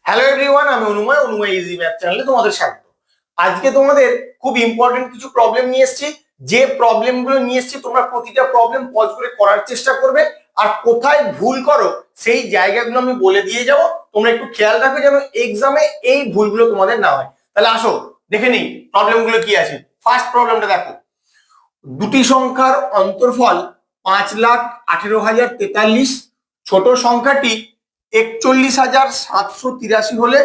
Hello everyone, আমি অনুময় easy math চ্যানেলে তোমাদের স্বাগত। আজকে তোমাদের খুব ইম্পর্টেন্ট কিছু প্রবলেম নিয়ে এসেছি। যে প্রবলেমগুলো নিয়ে এসেছি তোমরা প্রতিটা প্রবলেম পজ করে করার চেষ্টা করবে, আর কোথায় ভুল করো সেই জায়গাগুলো আমি বলে দিয়ে যাব। তোমরা একটু খেয়াল রাখবে যেন এক্সামে এই ভুলগুলো তোমাদের না হয়। তাহলে আসো দেখে নিই প্রবলেমগুলো কি আছে। ফার্স্ট প্রবলেমটা দেখো, দুটি সংখ্যার অন্তরফল 5,18,043, ছোট সংখ্যাটি 41,783 হলে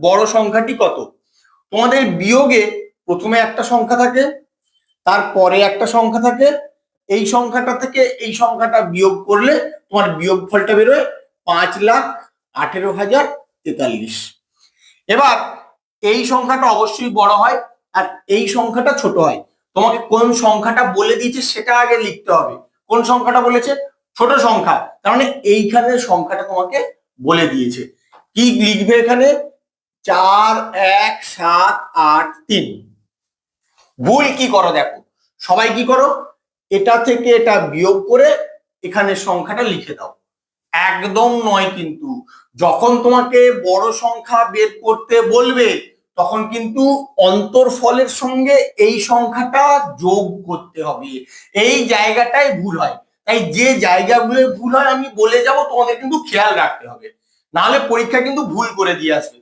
বড় সংখ্যাটি কত? তোমাদের বিয়োগে প্রথমে একটা সংখ্যা থাকে, তারপরে একটা সংখ্যা থাকে। এই সংখ্যাটা থেকে এই সংখ্যাটা বিয়োগ করলে তোমার বিয়োগফলটা বেরোয় 5,18,043। এবার এই সংখ্যাটা অবশ্যই বড় হয় আর এই সংখ্যাটা ছোট হয়। তোমাকে কোন সংখ্যাটা বলে দিয়েছে সেটা আগে লিখতে হবে। কোন সংখ্যাটা বলেছে? ছোট সংখ্যা, তার মানে এইখানের সংখ্যাটা তোমাকে বলে দিয়েছে। কি লিখবে এখানে? 4,1,7,8,3। ভুল কি করো দেখো, সবাই কি করো, এটা থেকে এটা বিয়োগ করে এখানে সংখ্যাটা লিখে দাও। একদম নয়, কিন্তু যখন তোমাকে বড় সংখ্যা বের করতে বলবে তখন কিন্তু অন্তরফলের সঙ্গে এই সংখ্যাটা যোগ করতে হবে। এই জায়গাটাই ভুল হয়। তাই যে জায়গাগুলো ভুল হয় আমি বলে যাব, তোমাদের কিন্তু খেয়াল রাখতে হবে, নাহলে পরীক্ষা কিন্তু ভুল করে দিয়ে আসবে।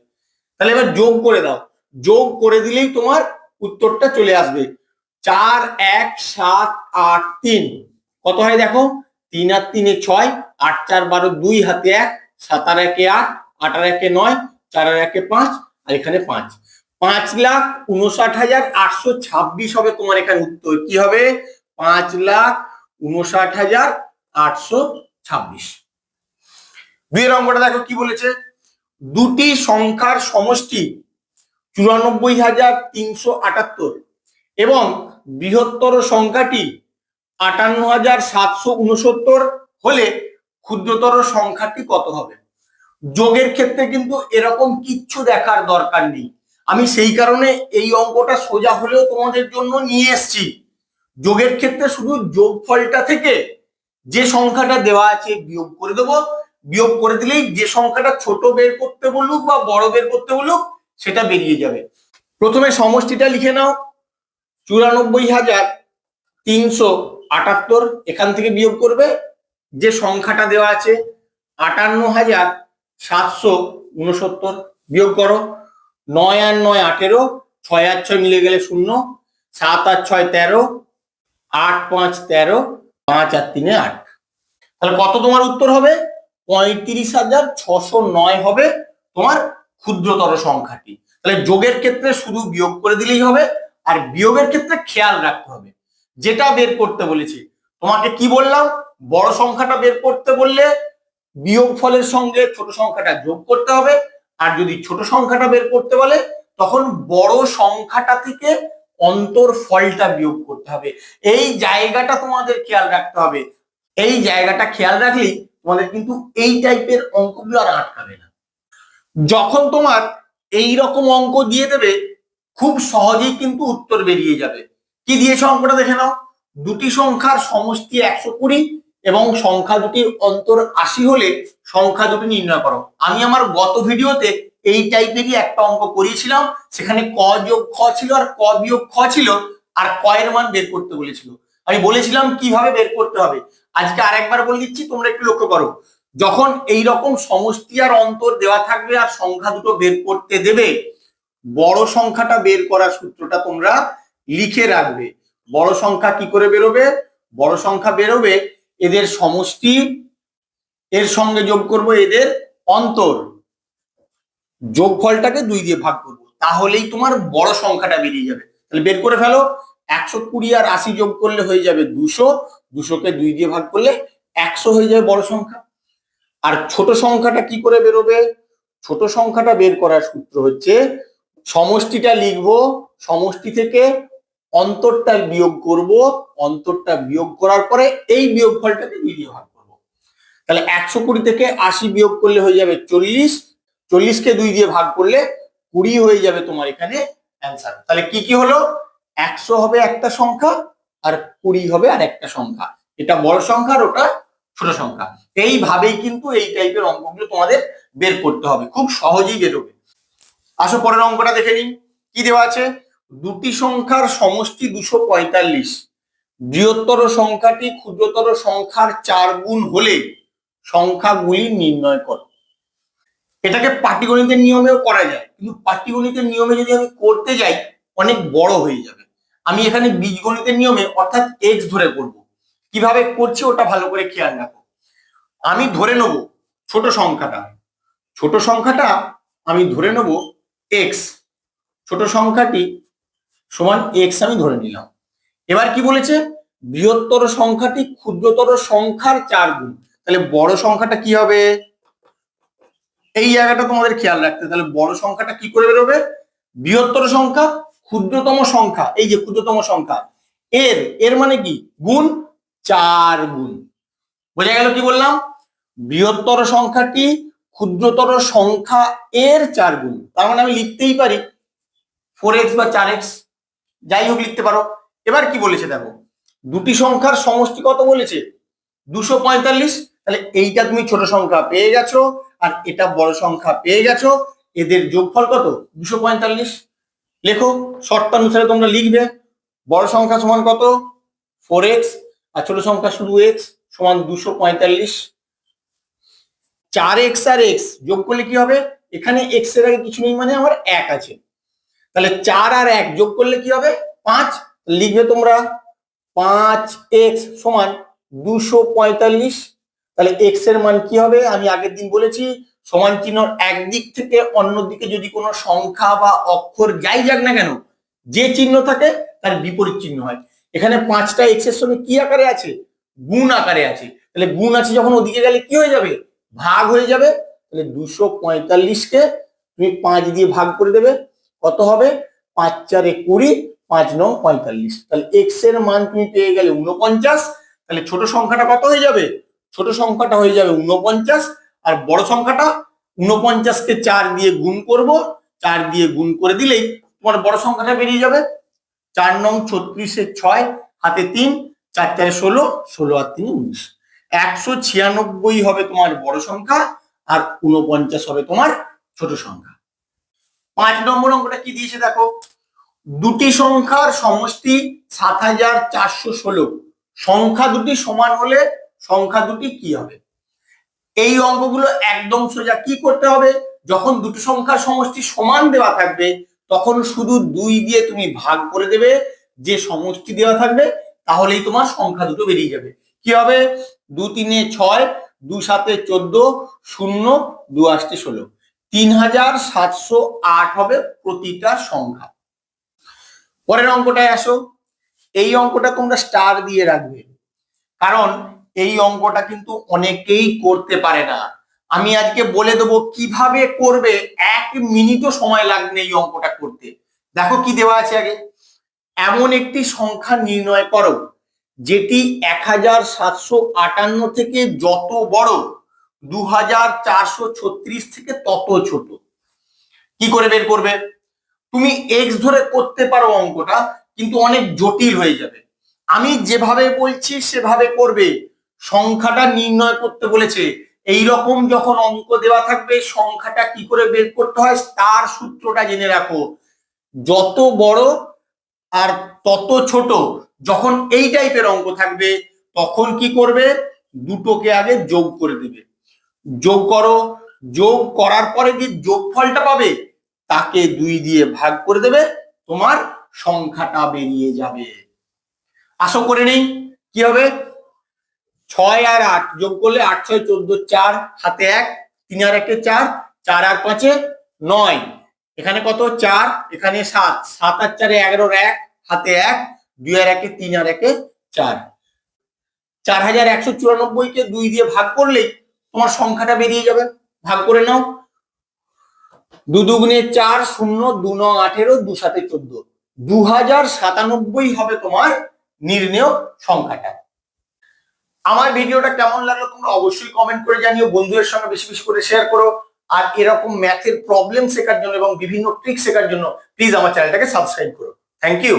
তাহলে এবার যোগ করে দাও। যোগ করে দিলেই তোমার উত্তরটা চলে আসবে। 4,1,7,8,3 কত হয় দেখো? 3 আর 3 6, 8 4 12, 2 হাতে 1, 7 আর 1 8, 8 আর 1 9, 4 আর 1 5, আর এখানে 5। 5,59,826 হবে তোমার এখানে উত্তর। কি হবে? 5,59,826। দুইয়ের অঙ্কটা দেখো কি বলেছে। দুটি সংখ্যার সমষ্টি 94,378 এবং বৃহত্তর সংখ্যাটি 58,769 হলে ক্ষুদ্রতর সংখ্যাটি কত হবে? যোগের ক্ষেত্রে কিন্তু এরকম কিচ্ছু দেখার দরকার নেই। আমি সেই কারণে এই অঙ্কটা সোজা হলেও তোমাদের জন্য নিয়ে এসেছি। যোগের ক্ষেত্রে শুধু যোগফলটা থেকে যে সংখ্যাটা দেওয়া আছে বিয়োগ করে দেবো। বিয়োগ করে দিলেই যে সংখ্যাটা ছোট বের করতে বলুক বা বড় বের করতে বলুক সেটা বেরিয়ে যাবে। প্রথমে সমষ্টিটা লিখে নাও। 94,378 এখান থেকে বিয়োগ করবে যে সংখ্যাটা দেওয়া আছে 58,769, বিয়োগ করো। 9 আর 9 18, 6 আর 6 মিলে গেলে 0, 7 আর 6 13, 8 5 13, 5 আর 3 8। তাহলে কত তোমার উত্তর হবে? 35,609 হবে তোমার ক্ষুদ্রতর সংখ্যাটি। তাহলে যোগের ক্ষেত্রে শুধু বিয়োগ করে দিলেই হবে, আর বিয়োগের ক্ষেত্রে খেয়াল রাখতে হবে যেটা বের করতে বলেছে। তোমাকে কি বললাম? বড় সংখ্যাটা বের করতে বললে বিয়োগ ফলের সঙ্গে ছোট সংখ্যাটা যোগ করতে হবে, আর যদি ছোট সংখ্যাটা বের করতে বলে তখন বড় সংখ্যাটা থেকে অন্তর ফলটা বিয়োগ করতে হবে। এই জায়গাটা তোমাদের খেয়াল রাখতে হবে। এই জায়গাটা খেয়াল রাখলেই তোমাদের কিন্তু এই টাইপের অঙ্কগুলো আর আটকাবে না। যখন তোমার এই রকম অঙ্ক দিয়ে দেবে খুব সহজেই কিন্তু উত্তর বেরিয়ে যাবে। কি দিয়েছে অঙ্কটা দেখে নাও। দুটি সংখ্যার সমষ্টি 120 এবং সংখ্যা দুটির অন্তর 80 হলে সংখ্যা দুটি নির্ণয় করো। আমি আমার গত ভিডিওতে এই টাইপেরই একটা অঙ্ক করিয়েছিলাম। সেখানে ক যোগ খ ছিল আর ক বিয়োগ খ ছিল, আর ক এর মান বের করতে বলেছিল। আমি বলেছিলাম কিভাবে বের করতে হবে। আজকে আরেকবার বলে দিচ্ছি, তোমরা একটু লক্ষ্য করো। যখন এই রকম সমষ্টি আর অন্তর দেওয়া থাকবে আর সংখ্যা দুটো বের করতে দেবে, বড় সংখ্যাটা বের করার সূত্রটা তোমরা লিখে রাখবে। বড় সংখ্যা কি করে বেরোবে? বড় সংখ্যা বেরোবে এদের সমষ্টি, এর সঙ্গে যোগ করব এদের অন্তর, যোগফলটাকে 2 দিয়ে ভাগ করব, তাহলেই তোমার বড় সংখ্যাটা বেরিয়ে যাবে। তাহলে বের করে ফেলো। 120 আর 80 যোগ করলে হয়ে যাবে 200, 200কে 2 দিয়ে ভাগ করলে 100 হয়ে যাবে বড় সংখ্যা। আর ছোট সংখ্যাটা কি করে বেরোবে? ছোট সংখ্যাটা বের করার সূত্র হচ্ছে সমষ্টিটা লিখবো, সমষ্টি থেকে অন্তরটা বিয়োগ করব, অন্তরটা বিয়োগ করার পরে এই বিয়োগফলটাকে 2 দিয়ে ভাগ করব। তাহলে 120 থেকে 80 বিয়োগ করলে হয়ে যাবে 40, 40কে 2 দিয়ে ভাগ করলে 20 হয়ে যাবে তোমার এখানে অ্যান্সার। তাহলে কি কি হলো? 100 হবে একটা সংখ্যা আর 20 হবে আর একটা সংখ্যা। এটা বড় সংখ্যা আর ওটা ছোট সংখ্যা। এইভাবেই কিন্তু এই টাইপের অঙ্কগুলো তোমাদের বের করতে হবে, খুব সহজেই বেরোবে। আসো পরের অঙ্কটা দেখে নিন কি দেওয়া আছে। দুটি সংখ্যার সমষ্টি 245, বৃহত্তর সংখ্যাটি ক্ষুদ্রতর সংখ্যার 4 গুণ হলে সংখ্যাগুলি নির্ণয় করো। এটাকে পাটিগণিতের নিয়মেও করা যায়, কিন্তু পাটিগণিতের নিয়মে যদি আমি করতে যাই অনেক বড় হয়ে যাবে। আমি এখানে বীজগণিতের নিয়মে অর্থাৎ এক্স ধরে করব। কিভাবে করছি ওটা ভালো করে খেয়াল রাখো। আমি ধরে নেব ছোট সংখ্যাটা আমি ধরে নেব এক্স, ছোট সংখ্যাটি সমান এক্স আমি ধরে নিলাম। এবার কি বলেছে, বৃহত্তর সংখ্যাটি ক্ষুদ্রতর সংখ্যার 4 গুণ, তাহলে বড় সংখ্যাটা কি হবে, এই জায়গাটা তোমাদের খেয়াল রাখতে। তাহলে বড় সংখ্যাটা কি করে বেরোবে, বৃহত্তর সংখ্যা ক্ষুদ্রতম সংখ্যা, এই যে ক্ষুদ্রতম সংখ্যা এর মানে কি গুণ 4 গুণ। বোঝা গেল কি বললাম, বৃহত্তর সংখ্যাটি ক্ষুদ্রতর সংখ্যা এর 4 গুণ, তার মানে আমি লিখতেই পারি 4x বা 4x, যাই হোক লিখতে পারো। এবার কি বলেছে দেখো, দুটি সংখ্যার সমষ্টি কত বলেছে 245, তাহলে এইটা তুমি ছোট সংখ্যা পেয়ে গেছো আর এটা বড় সংখ্যা পেয়ে গেছো, এদের যোগফল কত 245। লেখো শর্তানুসারে তোমরা লিখবে, বড় সংখ্যা সমান কত 4x আর ছোট সংখ্যা শুধু x সমান 245। 4x আর x যোগ করলে কি হবে, এখানে x এর আগে কিছু নেই মানে আমার 1 আছে, তাহলে 4 আর 1 যোগ করলে কি হবে 5, লিখবে তোমরা 5x সমান 245। তাহলে x এর মান কি হবে, আমি আগের দিন বলেছি সমান চিহ্ন একদিক থেকে অন্য দিকে যদি কোনো সংখ্যা বা অক্ষর যাই যাক না কেন, যে চিহ্ন থাকে তার বিপরীত চিহ্ন হয়। এখানে 5টা x এর সঙ্গে কি আকারে আছে, গুণ আকারে আছে, তাহলে গুণ আছে যখন ওদিকে গেলে কি হয়ে যাবে, ভাগ হয়ে যাবে। তাহলে 245 কে তুমি 5 দিয়ে ভাগ করে দেবে, কত হবে 5 4 20, 5 9 45। তাহলে x এর মান তুমি পেয়ে গেলে 49। তাহলে ছোট সংখ্যাটা কত হয়ে যাবে, ছোট সংখ্যাটা হয়ে যাবে 49, আর বড় সংখ্যাটা 49 কে 4 দিয়ে গুণ করব, 4 দিয়ে গুণ করে দিলেই তোমার বড় সংখ্যাটা বেরিয়ে যাবে। 4 9 36 এ 6 হাতে 3, 4 4 16, 16 আর 3 19, 196 হবে তোমার বড় সংখ্যা আর 49 হবে তোমার ছোট সংখ্যা। 5 নম্বর অঙ্কটা কি দিয়েছে দেখো, দুটি সংখ্যার সমষ্টি 7416, সংখ্যা দুটি সমান হলে সংখ্যা দুটি কি হবে। এই অঙ্কগুলো একদম সোজা। কি করতে হবে, যখন দুটি সংখ্যার সমষ্টি সমান দেওয়া থাকবে তখন শুধু 2 দিয়ে তুমি ভাগ করে দেবে, যে সমষ্টি দেওয়া থাকবে তাহলেই তোমার সংখ্যা দুটো বেরিয়ে যাবে। কি হবে, 2 3 এ 6, 2 7 এ 14, 0 2 8 এ 16, 3708 হবে প্রতিটা সংখ্যা। পরের অঙ্কটায় আসো, এই অঙ্কটা তোমরা স্টার দিয়ে রাখবে, কারণ এই অঙ্কটা কিন্তু অনেকেই করতে পারে না। আমি আজকে বলে দেবো কিভাবে করবে, 1 মিনিটও সময় লাগবে এই অঙ্কটা করতে। দেখো কি দেওয়া আছে আগে, এমন একটি সংখ্যা নির্ণয় করো যেটি 1758 থেকে যত বড়, 2436 থেকে তত ছোট। কি করে বের করবে, তুমি এক্স ধরে করতে পারো অঙ্কটা, কিন্তু অনেক জটিল হয়ে যাবে। আমি যেভাবে বলছি সেভাবে করবে। সংখ্যাটা নির্ণয় করতে বলেছে, এই রকম যখন অঙ্ক দেওয়া থাকবে সংখ্যাটা কি করে বের করতে হয় তার সূত্রটা জেনে রাখো। যত বড় আর তত ছোট যখন এই টাইপের অঙ্ক থাকবে তখন কি করবে, দুটোকে আগে যোগ করে দেবে। যোগ করো, যোগ করার পরে যে যোগফলটা পাবে তাকে 2 দিয়ে ভাগ করে দেবে, তোমার সংখ্যাটা বেরিয়ে যাবে। আশা করে নেই কি হবে, 6 আর 8 যোগ করলে 8 6 14, 4 হাতে 1, 3 আর 1 4, 4 আর 5 9, এখানে কত 4, এখানে 7, 7 আর 4 11, 1 হাতে 1, 2 আর 1 3 আর 1 4, 4194 কে 2 দিয়ে ভাগ করলেই তোমার সংখ্যাটা বেরিয়ে যাবে। ভাগ করে নাও, 2 দুগুণে 4, 0 2 9 18, 2 7 14, 2097 হবে তোমার নির্ণেয় সংখ্যাটা। আমার ভিডিওটা কেমন লাগলো তোমরা অবশ্যই কমেন্ট করে জানিও, বন্ধুদের সঙ্গে বেশি বেশি করে শেয়ার করো। আর এরকম ম্যাথের প্রবলেম শেখার জন্য এবং বিভিন্ন ট্রিক শেখার জন্য প্লিজ আমার চ্যানেলটাকে সাবস্ক্রাইব করো। Thank you.